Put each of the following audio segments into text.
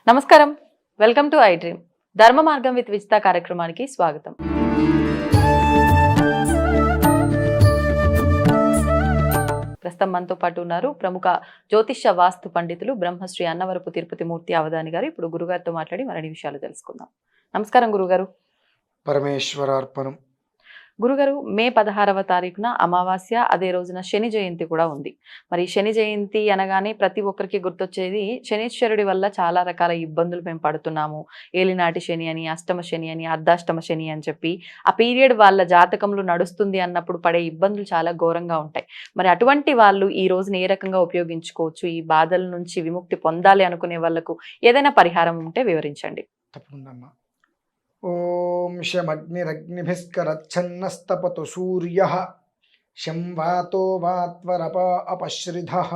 నమస్కారం, welcome to I dream. ధర్మ మార్గం విత్ విజిత కార్యక్రమానికి స్వాగతం. ప్రస్తుతం మనతో పాటు ఉన్నారు ప్రముఖ జ్యోతిష్య వాస్తు పండితులు బ్రహ్మశ్రీ అన్నవరపు తిరుపతి మూర్తి అవధాని గారు. ఇప్పుడు గురుగారితో మాట్లాడి మరిన్ని విషయాలు తెలుసుకుందాం. నమస్కారం గురుగారు. పరమేశ్వరార్పణం. గురుగారు, మే 16వ తారీఖున అమావాస్య, అదే రోజున శని జయంతి కూడా ఉంది. మరి శని జయంతి అనగానే ప్రతి ఒక్కరికి గుర్తొచ్చేది శనీశ్వరుడి వల్ల చాలా రకాల ఇబ్బందులు మేము పడుతున్నాము. ఏలినాటి శని అని, అష్టమ శని అని, అర్ధాష్టమ శని అని చెప్పి ఆ పీరియడ్ వాళ్ళ జాతకంలో నడుస్తుంది అన్నప్పుడు పడే ఇబ్బందులు చాలా ఘోరంగా ఉంటాయి. మరి అటువంటి వాళ్ళు ఈ రోజున ఏ రకంగా ఉపయోగించుకోవచ్చు? ఈ బాధల నుంచి విముక్తి పొందాలి అనుకునే వాళ్ళకు ఏదైనా పరిహారం ఉంటే వివరించండి. తప్పకుండా. ఓం శమగ్నిరగ్నిభిస్కరచ్ఛన్నస్తపతు సూర్యః శం వాతో వాత్వరప అపశ్రిధః.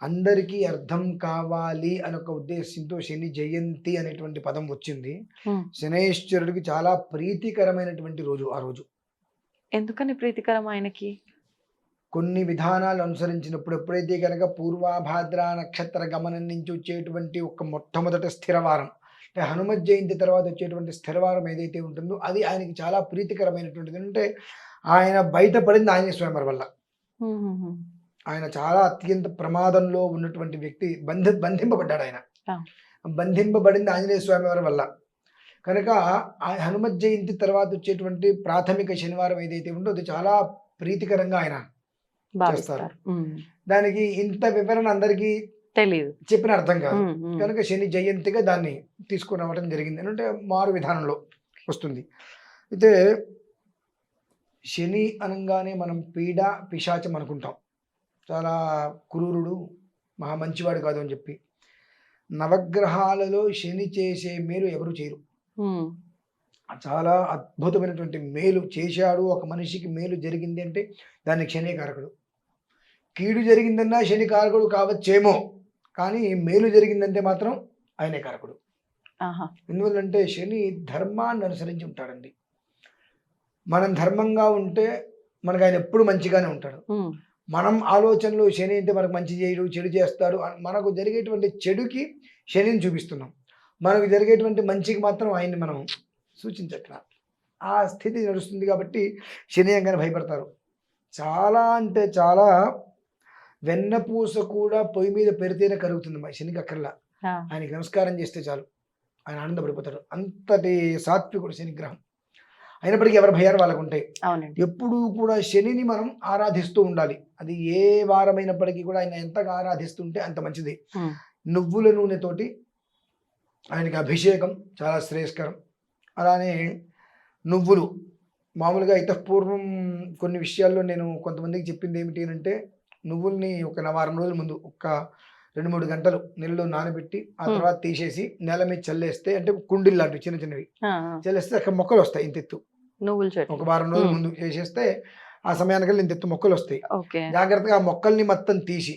అందరికీ అర్థం కావాలి అనొక ఉద్దేశంతో శని జయంతి అనేటువంటి పదం వచ్చింది. శనైశ్వరుడికి చాలా ప్రీతికరమైనటువంటి రోజు ఆ రోజు. ఎందుకని ప్రీతికరం ఆయనకి? కొన్ని విధానాలు అనుసరించినప్పుడు ఎప్పుడైతే కనుక పూర్వాభాద్ర నక్షత్ర గమనం నుంచి వచ్చేటువంటి ఒక మొట్టమొదటి స్థిరవారం, అంటే హనుమత్ జయంతి తర్వాత వచ్చేటువంటి స్థిరవారం ఏదైతే ఉంటుందో అది ఆయనకి చాలా ప్రీతికరమైనటువంటిది. అంటే ఆయన బయటపడింది ఆంజనేయ స్వామి వల్ల. ఆయన చాలా అత్యంత ప్రమాదంలో ఉన్నటువంటి వ్యక్తి, బంధింపబడ్డాడు. ఆయన బంధింపబడింది ఆంజనేయ స్వామి వారి వల్ల. కనుక హనుమత్ జయంతి తర్వాత వచ్చేటువంటి ప్రాథమిక శనివారం ఏదైతే ఉందో అది చాలా ప్రీతికరంగా ఆయన చేస్తారు. దానికి ఇంత వివరణ అందరికీ తెలియదు, చెప్పిన అర్థం కాదు. కనుక శని జయంతిగా దాన్ని తీసుకుని రావడం జరిగింది. అంటే మారు విధానంలో వస్తుంది. అయితే శని అనగానే మనం పీడ పిశాచం అనుకుంటాం, చాలా క్రూరుడు, మహా మంచివాడు కాదు అని చెప్పి. నవగ్రహాలలో శని చేసే మేలు ఎవరు చేయరు. చాలా అద్భుతమైనటువంటి మేలు చేశాడు. ఒక మనిషికి మేలు జరిగింది అంటే దానికి శని కారకుడు. కీడు జరిగిందన్నా శని కారకుడు కావచ్చేమో, కానీ మేలు జరిగిందంటే మాత్రం ఆయనే కారకుడు. ఎందువల్లంటే శని ధర్మాన్ని అనుసరించి ఉంటాడండి. మనం ధర్మంగా ఉంటే మనకు ఆయన ఎప్పుడు మంచిగానే ఉంటాడు. మనం ఆలోచనలు శని అంటే మనకు మంచి చేయడు, చెడు చేస్తాడు. మనకు జరిగేటువంటి చెడుకి శనిని చూపిస్తున్నాం, మనకు జరిగేటువంటి మంచికి మాత్రం ఆయన్ని మనం సూచించట్లా. ఆ స్థితి నడుస్తుంది. కాబట్టి శని అంగానే భయపడతారు. చాలా అంటే చాలా వెన్నపూస కూడా పొయ్యి మీద పెడితేనే కరుగుతుంది. మా శనికి అక్కర్లా, ఆయనకి నమస్కారం చేస్తే చాలు, ఆయన ఆనందపడిపోతాడు. అంతటి సాత్వికుడు శనిగ్రహం. అయినప్పటికీ ఎవరి భయాలు వాళ్ళకు ఉంటాయి. ఎప్పుడూ కూడా శనిని మనం ఆరాధిస్తూ ఉండాలి. అది ఏ వారమైనప్పటికీ కూడా ఆయన ఎంతగా ఆరాధిస్తుంటే అంత మంచిది. నువ్వుల నూనెతోటి ఆయనకి అభిషేకం చాలా శ్రేయస్కరం. అలానే నువ్వులు మామూలుగా ఇతపూర్వం కొన్ని విషయాల్లో నేను కొంతమందికి చెప్పింది ఏమిటి అంటే, నువ్వుల్ని ఒక వారం రోజుల ముందు ఒక 2-3 గంటలు నీళ్ళలో నానబెట్టి ఆ తర్వాత తీసేసి నేల మీద చల్లేస్తే, అంటే కుండీలు లాంటివి చిన్న చిన్నవి చల్లేస్తే అక్కడ మొక్కలు వస్తాయి. ఇంతెత్తు నువ్వులు ఒక వారం రోజుల ముందు చేసేస్తే ఆ సమయానికి ఇంతెత్తు మొక్కలు వస్తాయి. జాగ్రత్తగా ఆ మొక్కల్ని మొత్తం తీసి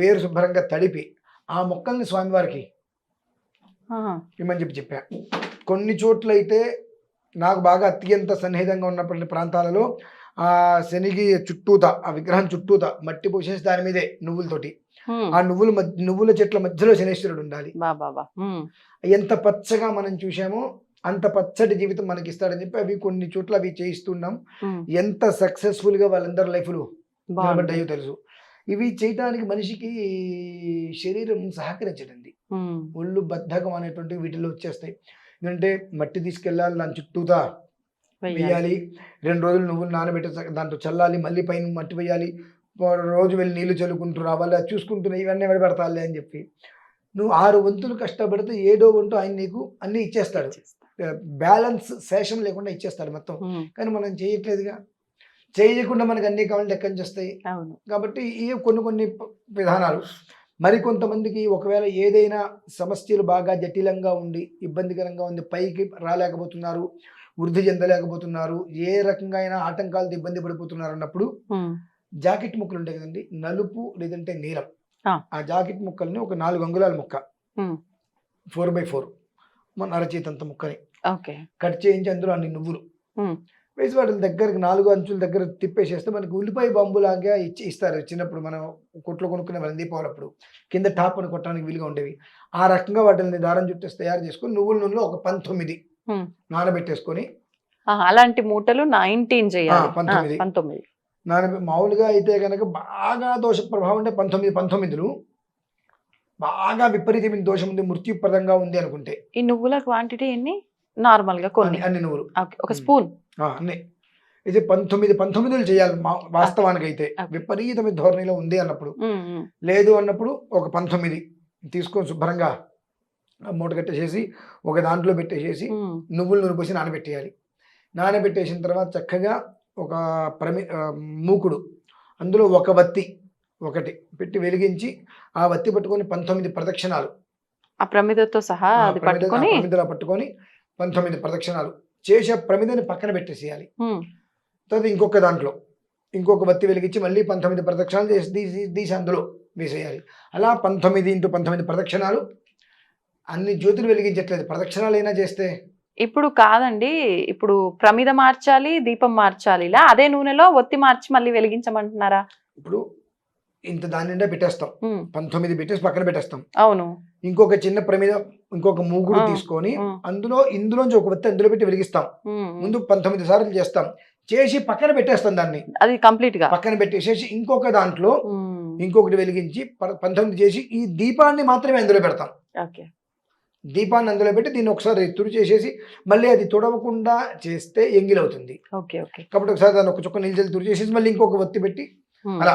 వేరు శుభ్రంగా తడిపి ఆ మొక్కల్ని స్వామివారికి ఇమ్మని చెప్పా. కొన్ని చోట్ల అయితే నాకు బాగా అత్యంత సన్నిహితంగా ఉన్నటువంటి ప్రాంతాలలో ఆ శనికి చుట్టూత, ఆ విగ్రహం చుట్టూత మట్టి పోసేసి దాని మీదే నువ్వులతోటి, ఆ నువ్వుల చెట్ల మధ్యలో శనేశ్వరుడు ఉండాలి. ఎంత పచ్చగా మనం చూసామో అంత పచ్చటి జీవితం మనకి ఇస్తాడని చెప్పి అవి కొన్ని చోట్ల అవి చేయిస్తున్నాం. ఎంత సక్సెస్ఫుల్ గా వాళ్ళందరి లైఫ్లు నిలబడ్డాయో తెలుసు. ఇవి చేయడానికి మనిషికి శరీరం సహకరించడండి. ఒళ్ళు బద్ధకం అనేటువంటి వీటిలో వచ్చేస్తాయి. ఎందుకంటే మట్టి తీసుకెళ్ళాలి, దాని చుట్టూతా వేయాలి, 2 రోజులు నువ్వులు నానబెట్టి దాంట్లో చల్లాలి, మళ్ళీ పైన మట్టి వేయాలి, రోజు వెళ్ళి నీళ్లు చల్లుకుంటూ రావాలి, అది చూసుకుంటున్నాయి, ఇవన్నీ ఎవరు పెడతాలి అని చెప్పి నువ్వు 6 వంతులు కష్టపడితే 7వ వంతు ఆయన నీకు అన్ని ఇచ్చేస్తాడు. బ్యాలెన్స్ శేషం లేకుండా ఇచ్చేస్తాడు మొత్తం. కానీ మనం చేయట్లేదుగా. చేయకుండా మనకు అన్ని కావాలంటే ఎక్కడి నుంచి వస్తాయి. కాబట్టి ఈ కొన్ని విధానాలు. మరికొంతమందికి ఒకవేళ ఏదైనా సమస్యలు బాగా జటిలంగా ఉండి ఇబ్బందికరంగా ఉంది, పైకి రాలేకపోతున్నారు, వృద్ధి చెందలేకపోతున్నారు, ఏ రకంగా అయినా ఆటంకాలతో ఇబ్బంది పడిపోతున్నారు అన్నప్పుడు జాకెట్ ముక్కలు ఉంటాయి కదండి, నలుపు లేదంటే నీలం, ఆ జాకెట్ ముక్కల్ని ఒక 4 అంగుళాల ముక్క 4x4 మన అరచేతంత ముక్కని కట్ చేయించి అందులో అన్ని నువ్వులు వేసి వాటి దగ్గరికి 4 అంచుల దగ్గర తిప్పేసేస్తే మనకి ఉల్లిపాయ బంబులాగా ఇస్తారు చిన్నప్పుడు మనం కొట్లో కొనుక్కునే వాళ్ళని దీపావళప్పుడు కింద టాప్ అని కొట్టడానికి వీలుగా ఉండేవి. ఆ రకంగా వాటిని దారం చుట్టేసి తయారు చేసుకొని నువ్వుల నూనెలో ఒక 19 నానబెట్టేసుకొని అలాంటి మూటలు 19 చేయాలి. 19 మామూలుగా అయితే కనుక బాగా దోష ప్రభావం అంటే 19 బాగా విపరీతమైన దోషం ఉంది, మృత్యుప్రదంగా ఉంది అనుకుంటే ఈ నువ్వుల క్వాంటిటీ ఎన్ని? నార్మల్ గా కొన్ని అన్ని నువ్వులు ఒక స్పూన్ అన్ని ఇది 19 చేయాలి వాస్తవానికి అయితే. విపరీతమైన ధోరణిలో ఉంది అన్నప్పుడు, లేదు అన్నప్పుడు ఒక 19 తీసుకొని శుభ్రంగా మూట కట్టేసేసి ఒక దాంట్లో పెట్టేసేసి నువ్వులు నూనె పోసి నానబెట్టేయాలి. నానబెట్టేసిన తర్వాత చక్కగా ఒక మూకుడు అందులో ఒక వత్తి ఒకటి పెట్టి వెలిగించి ఆ వత్తి పట్టుకొని 19 ప్రదక్షిణాలు ఆ ప్రమిదతో సహా పట్టుకొని 19 ప్రదక్షిణాలు చేసే ప్రమిదని పక్కన పెట్టేసేయాలి. తర్వాత ఇంకొక దాంట్లో ఇంకొక వత్తి వెలిగించి మళ్ళీ 19 ప్రదక్షిణాలు తీసి అందులో వేసేయాలి. అలా 19 ప్రదక్షిణాలు. అన్ని జ్యోతులు వెలిగించట్లేదు, ప్రదక్షిణాలు అయినా చేస్తే. ఇప్పుడు కాదండి, ఇప్పుడు ప్రమిద మార్చాలి, దీపం మార్చాలి, ఇలా అదే నూనెలో ఒత్తి మార్చి మళ్ళీ వెలిగించమంటున్నారా? ఇప్పుడు ఇంత దాని నిండా పెట్టేస్తాం, 19 పెట్టేసి పక్కన పెట్టేస్తాం. అవును. ఇంకొక చిన్న ప్రమిద ఇంకొక మూగుడు తీసుకొని ఇందులోంచి ఒక వత్తి అందులో పెట్టి వెలిగిస్తాం. ముందు 19 సార్లు చేస్తాం, చేసి పక్కన పెట్టేస్తాం దాన్ని, అది కంప్లీట్ గా పక్కన పెట్టేసేసి ఇంకొక దాంట్లో ఇంకొకటి వెలిగించి 19 చేసి ఈ దీపాన్ని మాత్రమే అందులో పెడతాం. దీపాన్ని అందులో పెట్టి దీన్ని ఒకసారి తుడి చేసేసి మళ్ళీ అది తుడవకుండా చేస్తే ఎంగిలవుతుంది. కాబట్టి ఒకసారి దాన్ని ఒక చుక్క నీళ్ళు తుడి చేసేసి మళ్ళీ ఇంకొక ఒత్తి పెట్టి అలా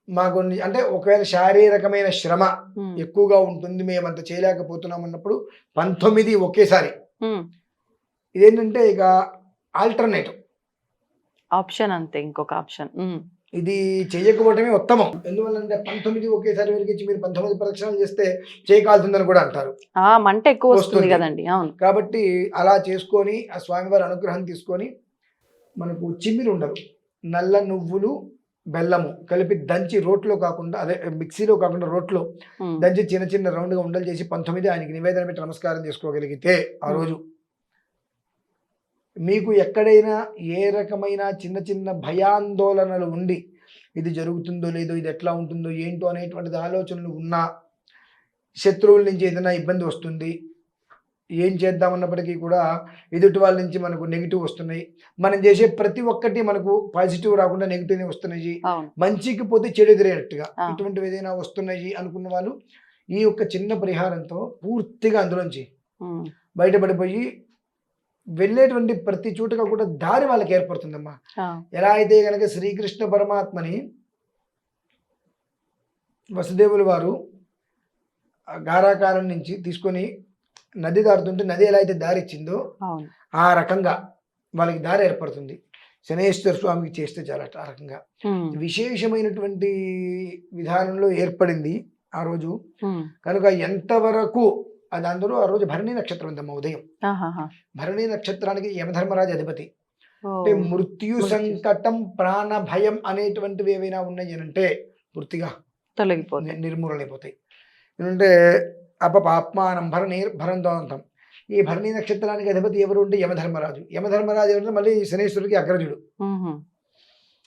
మాకు అంటే ఒకవేళ శారీరకమైన శ్రమ ఎక్కువగా ఉంటుంది, మేమంత చేయలేకపోతున్నాం అన్నప్పుడు 19 ఒకేసారి. ఇదేంటంటే ఇక ఆల్టర్నేటివ్ ఆప్షన్, అంతే ఇంకొక ఆప్షన్. ఇది చేయకపోవటమే ఉత్తమం. ఎందువల్లంటే 19 ఒకేసారి వెలిగించి మీరు 19 ప్రదక్షిణాలు చేస్తే చేయకాల్సిందని కూడా అంటారు, మంట ఎక్కువ వస్తుంది కదండి. అవును. కాబట్టి అలా చేసుకొని ఆ స్వామివారి అనుగ్రహం తీసుకొని మనకు చిమ్మిలు ఉండరు, నల్ల నువ్వులు బెల్లము కలిపి దంచి రోట్లో కాకుండా అదే మిక్సీలో కాకుండా రోట్లో దంచి చిన్న చిన్న రౌండ్గా ఉండలు చేసి 19 ఆయనకి నివేదన పెట్టి నమస్కారం చేసుకోగలిగితే ఆ రోజు మీకు ఎక్కడైనా ఏ రకమైన చిన్న చిన్న భయాందోళనలు ఉండి ఇది జరుగుతుందో లేదో, ఇది ఎట్లా ఉంటుందో ఏంటో అనేటువంటిది ఆలోచనలు ఉన్నా, శత్రువుల నుంచి ఏదైనా ఇబ్బంది వస్తుంది, ఏం చేద్దామన్నప్పటికీ కూడా ఎదుటి వాళ్ళ నుంచి మనకు నెగిటివ్ వస్తున్నాయి, మనం చేసే ప్రతి ఒక్కటి మనకు పాజిటివ్ రాకుండా నెగిటివ్ వస్తున్నాయి, మంచికి పోతే చెడు ఎదురైనట్టుగా ఇటువంటివి ఏదైనా వస్తున్నాయి అనుకున్న వాళ్ళు ఈ యొక్క చిన్న పరిహారంతో పూర్తిగా అందులోంచి బయటపడిపోయి వెళ్ళేటువంటి ప్రతి చోటుగా కూడా దారి వాళ్ళకి ఏర్పడుతుందమ్మా. ఎలా అయితే కనుక శ్రీకృష్ణ పరమాత్మని వసుదేవుల వారు గారాకారం నుంచి తీసుకొని నది దారుతుంటే నది ఎలా అయితే దారి ఇచ్చిందో ఆ రకంగా వాళ్ళకి దారి ఏర్పడుతుంది. శనేశ్వర స్వామికి చేస్తే చాలా ఆ రకంగా విశేషమైనటువంటి విధానంలో ఏర్పడింది ఆ రోజు. కనుక ఎంతవరకు అది అందరూ ఆ రోజు భరణి నక్షత్రం ఉందమ్మా ఉదయం. భరణి నక్షత్రానికి యమధర్మరాజు అధిపతి. అంటే మృత్యు సంకటం ప్రాణ భయం అనేటువంటివి ఏవైనా ఉన్నాయి అంటే పూర్తిగా తొలగిపోతాయి, నిర్మూలనైపోతాయి. ఎందుకంటే అపపాప్మానం భరణీర్భరంతోంతం. ఈ భరణి నక్షత్రానికి అధిపతి ఎవరు అంటే యమధర్మరాజు. యమధర్మరాజు ఎవరంటే మళ్ళీ శనేశ్వరుడికి అగ్రజుడు.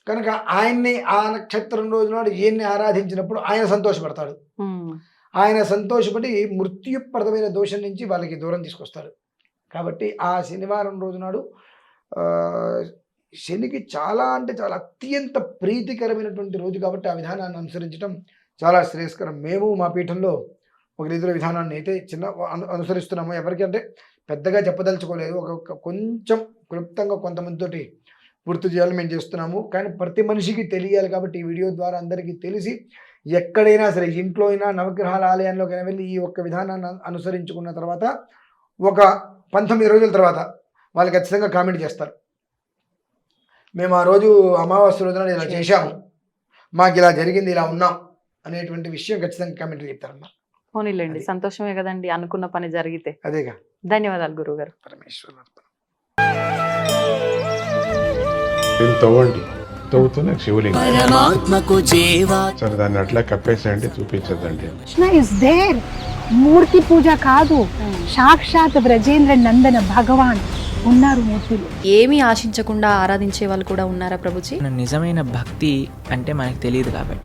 కనుక ఆయన్ని ఆ నక్షత్రం రోజు నాడు ఈయన్ని ఆరాధించినప్పుడు ఆయన సంతోషపడతాడు. ఆయన సంతోషపడి మృత్యుప్రదమైన దోషం నుంచి వాళ్ళకి దూరం తీసుకొస్తాడు. కాబట్టి ఆ శనివారం రోజు నాడు శనికి చాలా అంటే చాలా అత్యంత ప్రీతికరమైనటువంటి రోజు కాబట్టి ఆ విధానాన్ని అనుసరించడం చాలా శ్రేయస్కరం. మేము మా పీఠంలో ఒక రీతిలో విధానాన్ని అయితే అనుసరిస్తున్నాము. ఎవరికంటే పెద్దగా చెప్పదలుచుకోలేదు, ఒక కొంచెం క్లుప్తంగా కొంతమందితోటి పూర్తి చేయాలని మేము చేస్తున్నాము. కానీ ప్రతి మనిషికి తెలియాలి కాబట్టి ఈ వీడియో ద్వారా అందరికీ తెలిసి ఎక్కడైనా సరే ఇంట్లో అయినా నవగ్రహాల ఆలయంలోకైనా వెళ్ళి ఈ ఒక్క విధానాన్ని అనుసరించుకున్న తర్వాత ఒక 19 రోజుల తర్వాత వాళ్ళు ఖచ్చితంగా కామెంట్ చేస్తారు, మేము ఆ రోజు అమావాస్య రోజున ఇలా చేశాము, మాకు ఇలా జరిగింది, ఇలా ఉన్నాం అనేటువంటి విషయం ఖచ్చితంగా కామెంట్లు చెప్తారమ్మా. పోనీలేండి, సంతోషమే కదండి అనుకున్న పని జరిగితే. అదేగా. ధన్యవాదాలు గురువు గారు. పరమేశ్వర తవ్వండి, తవ్వుతూనే శివలింగం. సరే దాన్ని అట్లా కప్పేసేయండి, చూపించదండి. మూర్తి పూజ కాదు, సాక్షాత్ బ్రజేంద్ర నందన భగవాన్ ఉన్నారు మూర్తులు. ఏమీ ఆశించకుండా ఆరాధించే వాళ్ళు కూడా ఉన్నారా ప్రభుజీ? నిజమైన భక్తి అంటే మనకు తెలియదు కాబట్టి